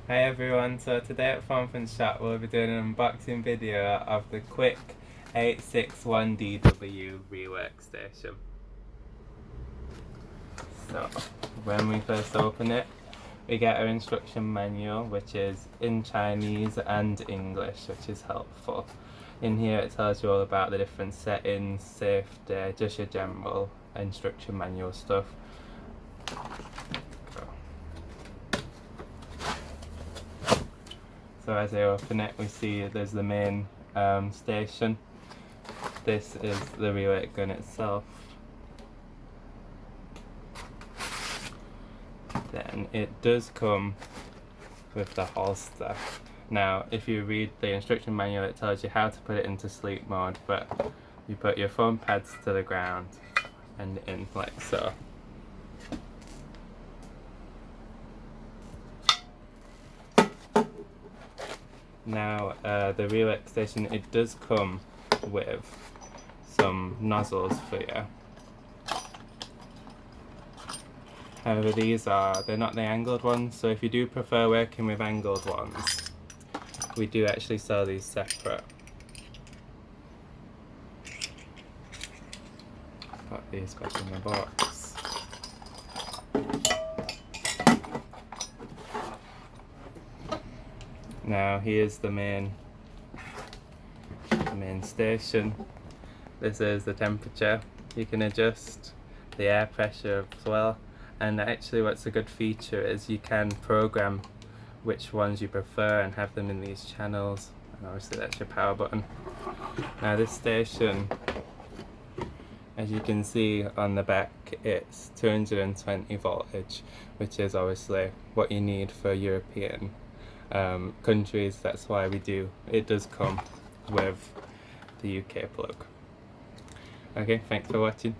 Hi everyone, so today at FoneFunShop we'll be doing an unboxing video of the Quick 861DW Rework station. So when we first open it, we get our instruction manual, which is in Chinese and English, which is helpful. In here it tells you all about the different settings, safety, just your general instruction manual stuff. So as I open it, we see there's the main station. This is the Rework gun itself. Then it does come with the holster. Now, if you read the instruction manual, it tells you how to put it into sleep mode, but you put your phone pads to the ground and in like so. Now, the Rework station, it does come with some nozzles for you. However, they're not the angled ones, so if you do prefer working with angled ones, we do actually sell these separate. Put these back in the box. Now here's the main station. This is the temperature. You can adjust the air pressure as well, and actually what's a good feature is you can program which ones you prefer and have them in these channels, and obviously that's your power button. Now this station, as you can see on the back, it's 220 voltage, which is obviously what you need for European countries. That's why it does come with the UK plug. Okay, thanks for watching.